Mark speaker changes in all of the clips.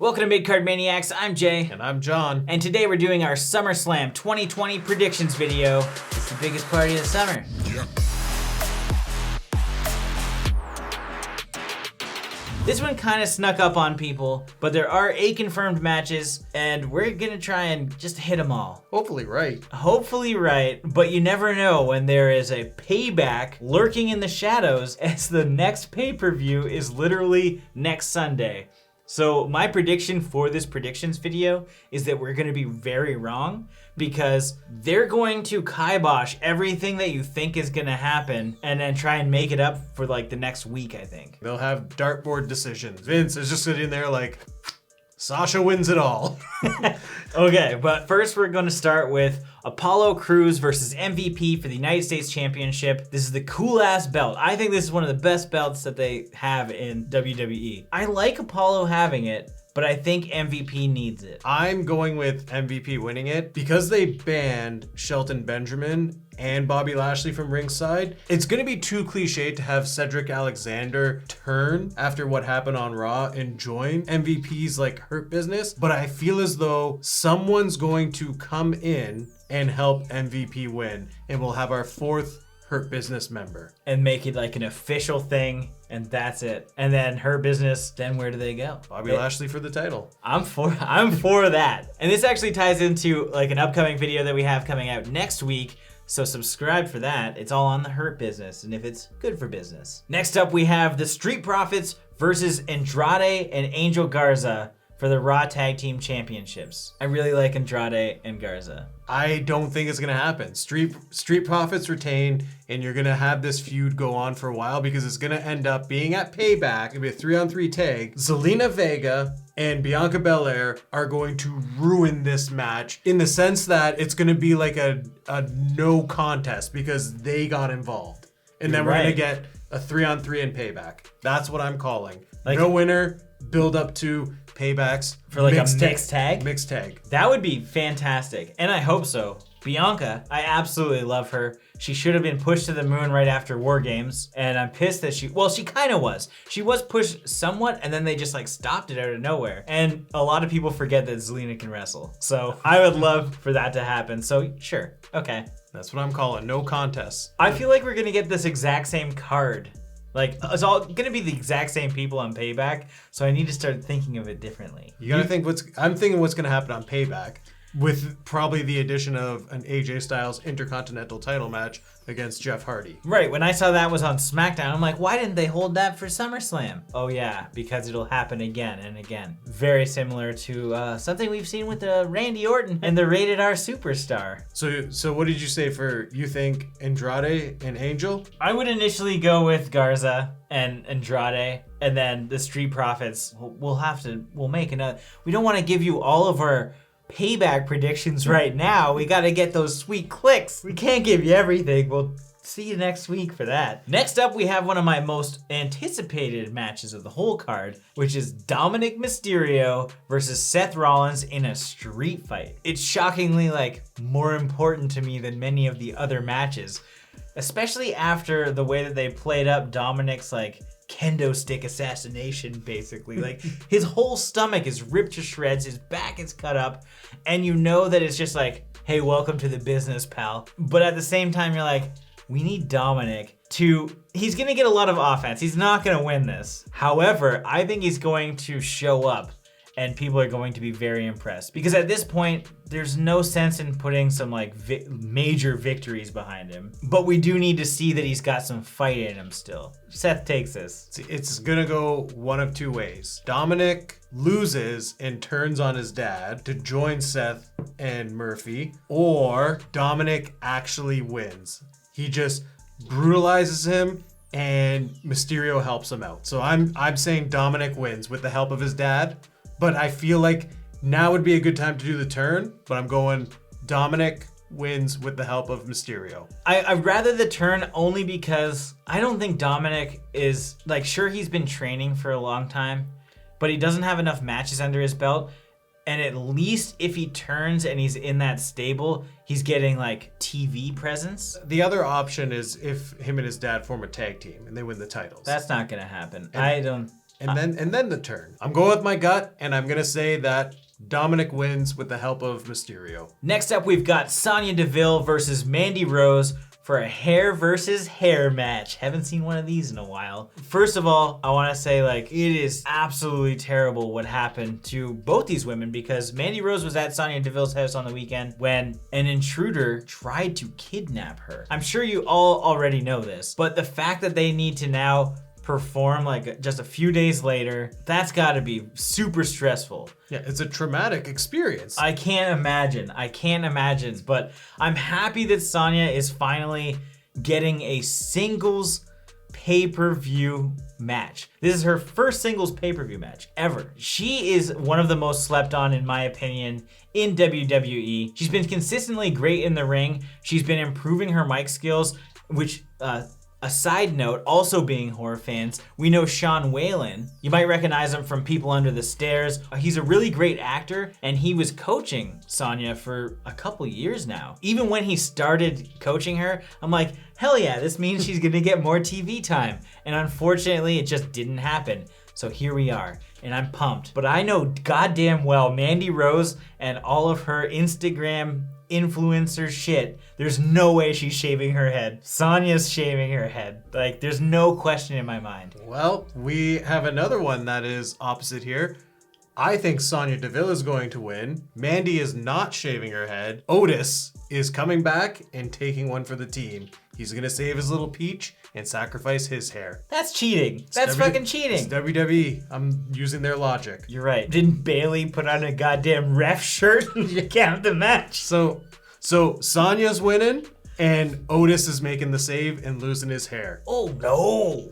Speaker 1: Welcome to Mid-Card Maniacs, I'm Jay.
Speaker 2: And I'm John.
Speaker 1: And today we're doing our SummerSlam 2020 predictions video. It's the biggest party of the summer.
Speaker 2: Yep.
Speaker 1: This one kind of snuck up on people, but there are 8 confirmed matches, and we're gonna try and just hit them all.
Speaker 2: Hopefully right.
Speaker 1: Hopefully right, but you never know when there is a payback lurking in the shadows as the next pay-per-view is literally next Sunday. So my prediction for this predictions video is that we're gonna be very wrong because they're going to kibosh everything that you think is gonna happen and then try and make it up for like the next week, I think.
Speaker 2: They'll have dartboard decisions. Vince is just sitting there like, Sasha wins it all.
Speaker 1: Okay, but first we're gonna start with Apollo Crews versus MVP for the United States Championship. This is the cool ass belt. I think this is one of the best belts that they have in WWE. I like Apollo having it, but I think MVP needs it.
Speaker 2: I'm going with MVP winning it because they banned Shelton Benjamin and Bobby Lashley from ringside. It's gonna be too cliche to have Cedric Alexander turn after what happened on Raw and join MVP's like Hurt Business, but I feel as though someone's going to come in and help MVP win, and we'll have our 4th Hurt Business member.
Speaker 1: And make it like an official thing, and that's it. And then Her Business, then where do they go?
Speaker 2: Bobby Lashley for the title.
Speaker 1: I'm for that. And this actually ties into like an upcoming video that we have coming out next week. So subscribe for that. It's all on the Hurt Business, and if it's good for business. Next up, we have the Street Profits versus Andrade and Angel Garza for the Raw Tag Team Championships. I really like Andrade and Garza.
Speaker 2: I don't think it's gonna happen. Street Profits retain, and you're gonna have this feud go on for a while because it's gonna end up being at Payback. It'll be a 3-on-3 tag. Zelina Vega and Bianca Belair are going to ruin this match in the sense that it's gonna be like a no contest because they got involved. And then we're gonna get a 3-on-3 in Payback. That's what I'm calling. Like, no winner, build up to Paybacks.
Speaker 1: For like a mixed tag?
Speaker 2: Mixed tag.
Speaker 1: That would be fantastic, and I hope so. Bianca, I absolutely love her. She should have been pushed to the moon right after War Games, and I'm pissed that she kind of was. She was pushed somewhat, and then they just like stopped it out of nowhere. And a lot of people forget that Zelina can wrestle. So I would love for that to happen. So sure, okay.
Speaker 2: That's what I'm calling, no contest.
Speaker 1: I feel like we're gonna get this exact same card. Like, it's all gonna be the exact same people on Payback, so I need to start thinking of it differently.
Speaker 2: You gotta think I'm thinking what's gonna happen on Payback with probably the addition of an AJ Styles Intercontinental title match against Jeff Hardy.
Speaker 1: Right, when I saw that was on SmackDown, I'm like, why didn't they hold that for SummerSlam? Oh yeah, because it'll happen again and again. Very similar to something we've seen with Randy Orton and the Rated R Superstar.
Speaker 2: So what did you say you think Andrade and Angel?
Speaker 1: I would initially go with Garza and Andrade, and then the Street Profits. We'll make another. We don't want to give you all of our Payback predictions right now. We gotta get those sweet clicks. We can't give you everything. We'll see you next week for that. Next up, we have one of my most anticipated matches of the whole card, which is Dominic Mysterio versus Seth Rollins in a street fight. It's shockingly like more important to me than many of the other matches, especially after the way that they played up Dominic's like kendo stick assassination, basically. Like, his whole stomach is ripped to shreds, his back is cut up, and you know that it's just like, hey, welcome to the business, pal. But at the same time, you're like, we need Dominic he's gonna get a lot of offense. He's not gonna win this. However, I think he's going to show up and people are going to be very impressed. Because at this point, there's no sense in putting some like major victories behind him. But we do need to see that he's got some fight in him still. Seth takes this.
Speaker 2: It's gonna go one of two ways. Dominic loses and turns on his dad to join Seth and Murphy, or Dominic actually wins. He just brutalizes him and Mysterio helps him out. So I'm saying Dominic wins with the help of his dad. But I feel like now would be a good time to do the turn, but I'm going Dominic wins with the help of Mysterio.
Speaker 1: I'd rather the turn only because I don't think Dominic is, like, sure, he's been training for a long time, but he doesn't have enough matches under his belt. And at least if he turns and he's in that stable, he's getting like TV presence.
Speaker 2: The other option is if him and his dad form a tag team and they win the titles.
Speaker 1: That's not gonna happen.
Speaker 2: and then the turn. I'm going with my gut, and I'm gonna say that Dominic wins with the help of Mysterio.
Speaker 1: Next up, we've got Sonya Deville versus Mandy Rose for a hair versus hair match. Haven't seen one of these in a while. First of all, I want to say like it is absolutely terrible what happened to both these women because Mandy Rose was at Sonya Deville's house on the weekend when an intruder tried to kidnap her. I'm sure you all already know this, but the fact that they need to now perform like just a few days later, that's got to be super stressful.
Speaker 2: Yeah, it's a traumatic experience.
Speaker 1: I can't imagine, but I'm happy that Sonya is finally getting a singles pay-per-view match. This is her first singles pay-per-view match ever. She is one of the most slept on, in my opinion, in WWE. She's been consistently great in the ring. She's been improving her mic skills, which a side note, also being horror fans, we know Sean Whalen. You might recognize him from People Under the Stairs. He's a really great actor, and he was coaching Sonya for a couple years now. Even when he started coaching her, I'm like, hell yeah, this means she's gonna get more TV time. And unfortunately, it just didn't happen. So here we are, and I'm pumped. But I know goddamn well Mandy Rose and all of her Instagram influencer shit, there's no way she's shaving her head. Sonya's shaving her head. Like, there's no question in my mind.
Speaker 2: Well, we have another one that is opposite here. I think Sonya Deville is going to win. Mandy is not shaving her head. Otis is coming back and taking one for the team. He's gonna save his little peach and sacrifice his hair.
Speaker 1: That's cheating. That's fucking cheating.
Speaker 2: It's WWE. I'm using their logic.
Speaker 1: You're right. Didn't Bailey put on a goddamn ref shirt to count the match?
Speaker 2: So Sonya's winning, and Otis is making the save and losing his hair.
Speaker 1: Oh no.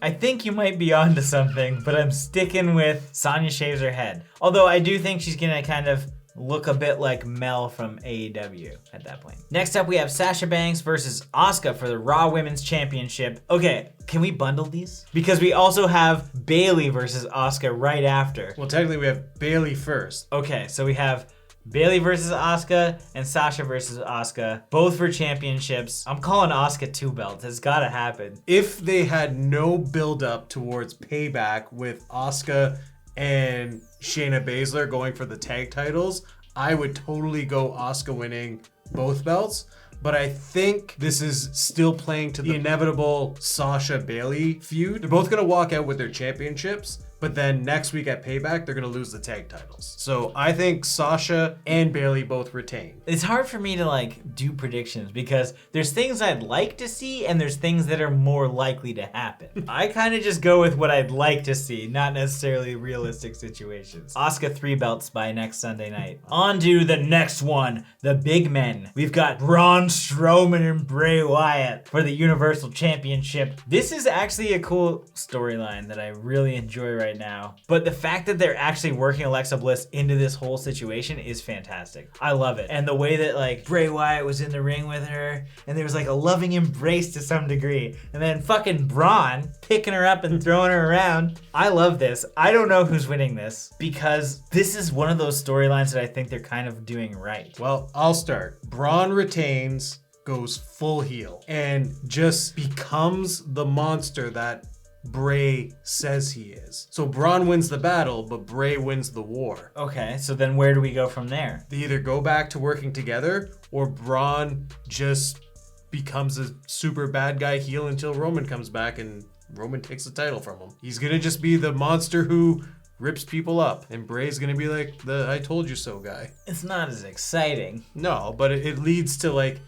Speaker 1: I think you might be onto something, but I'm sticking with Sonya shaves her head. Although I do think she's gonna kind of look a bit like Mel from AEW at that point. Next up, we have Sasha Banks versus Asuka for the Raw Women's Championship. Okay, can we bundle these? Because we also have Bailey versus Asuka right after.
Speaker 2: Well, technically we have Bailey first.
Speaker 1: Okay, so we have Bailey versus Asuka and Sasha versus Asuka, both for championships. I'm calling Asuka 2 belts. It's gotta happen.
Speaker 2: If they had no build up towards Payback with Asuka and Shayna Baszler going for the tag titles, I would totally go Asuka winning both belts. But I think this is still playing to the inevitable Sasha Bailey feud. They're both gonna walk out with their championships, but then next week at Payback, they're gonna lose the tag titles. So I think Sasha and Bailey both retain.
Speaker 1: It's hard for me to like do predictions because there's things I'd like to see and there's things that are more likely to happen. I kind of just go with what I'd like to see, not necessarily realistic situations. Asuka 3 belts by next Sunday night. On to the next one, the big men. We've got Braun Strowman and Bray Wyatt for the Universal Championship. This is actually a cool storyline that I really enjoy right now. But the fact that they're actually working Alexa Bliss into this whole situation is fantastic. I love it. And the way that like Bray Wyatt was in the ring with her and there was like a loving embrace to some degree. And then fucking Braun picking her up and throwing her around. I love this. I don't know who's winning this because this is one of those storylines that I think they're kind of doing right.
Speaker 2: Well, I'll start. Braun retains, goes full heel, and just becomes the monster that Bray says he is. So Braun wins the battle, but Bray wins the war.
Speaker 1: Okay, so then where do we go from there?
Speaker 2: They either go back to working together, or Braun just becomes a super bad guy heel until Roman comes back and Roman takes the title from him. He's gonna just be the monster who rips people up, and Bray's gonna be like the I told you so guy.
Speaker 1: It's not as exciting.
Speaker 2: No, but it leads to like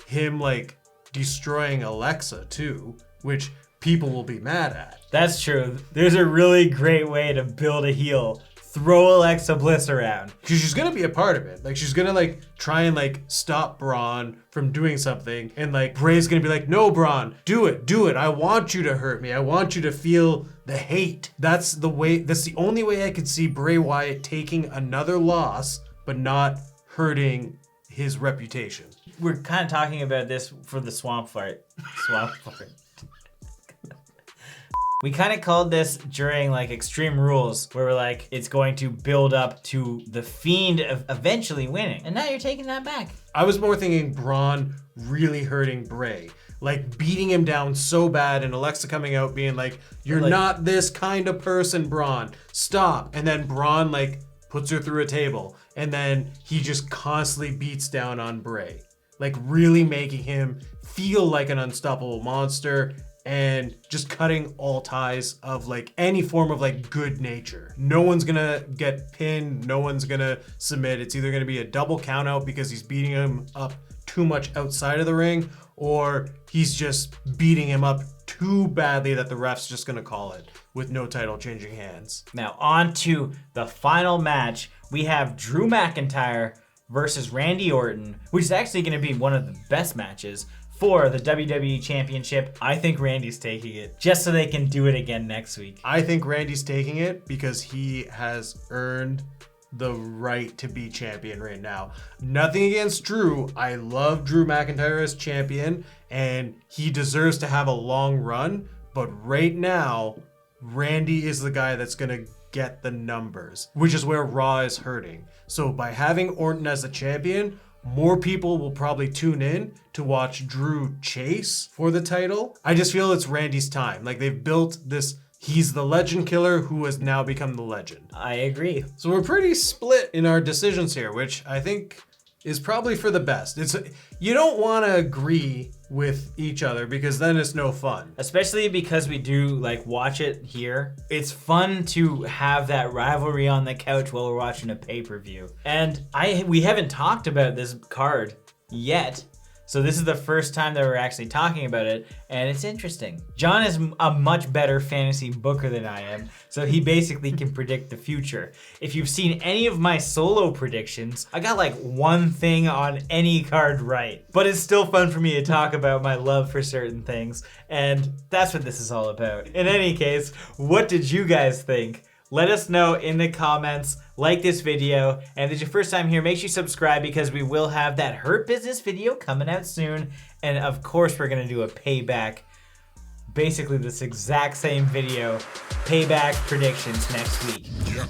Speaker 2: him like destroying Alexa too, which people will be mad at.
Speaker 1: That's true. There's a really great way to build a heel. Throw Alexa Bliss around.
Speaker 2: Because she's gonna be a part of it. Like she's gonna like try and like stop Braun from doing something, and like Bray's gonna be like, no Braun, do it. I want you to hurt me. I want you to feel the hate. That's the only way I could see Bray Wyatt taking another loss, but not hurting his reputation.
Speaker 1: We're kind of talking about this for the swamp fart. Swamp fart. We kind of called this during like Extreme Rules, where we're like, it's going to build up to the Fiend eventually winning. And now you're taking that back.
Speaker 2: I was more thinking Braun really hurting Bray. Like beating him down so bad and Alexa coming out being like, you're
Speaker 1: Like-
Speaker 2: not this kind of person, Braun. Stop. And then Braun like puts her through a table. And then he just constantly beats down on Bray. Like really making him feel like an unstoppable monster and just cutting all ties of like any form of like good nature. No one's gonna get pinned, no one's gonna submit. It's either gonna be a double count out because he's beating him up too much outside of the ring, or he's just beating him up too badly that the ref's just gonna call it with no title changing hands.
Speaker 1: Now on to the final match. We have Drew McIntyre versus Randy Orton, which is actually gonna be one of the best matches for the WWE Championship. I think Randy's taking it just so they can do it again next week.
Speaker 2: I think Randy's taking it because he has earned the right to be champion right now. Nothing against Drew. I love Drew McIntyre as champion and he deserves to have a long run. But right now, Randy is the guy that's going to get the numbers, which is where Raw is hurting. So by having Orton as the champion, more people will probably tune in to watch Drew chase for the title. I just feel it's Randy's time. Like they've built this, he's the legend killer who has now become the legend.
Speaker 1: I agree.
Speaker 2: So we're pretty split in our decisions here, which I think is probably for the best. You don't want to agree with each other because then it's no fun.
Speaker 1: Especially because we do like watch it here. It's fun to have that rivalry on the couch while we're watching a pay-per-view. And we haven't talked about this card yet. So this is the first time that we're actually talking about it, and it's interesting. John is a much better fantasy booker than I am, so he basically can predict the future. If you've seen any of my solo predictions, I got like one thing on any card right. But it's still fun for me to talk about my love for certain things, and that's what this is all about. In any case, what did you guys think? Let us know in the comments, like this video, and if it's your first time here, make sure you subscribe because we will have that Hurt Business video coming out soon. And of course, we're gonna do a payback, basically this exact same video, payback predictions next week.
Speaker 3: Yeah.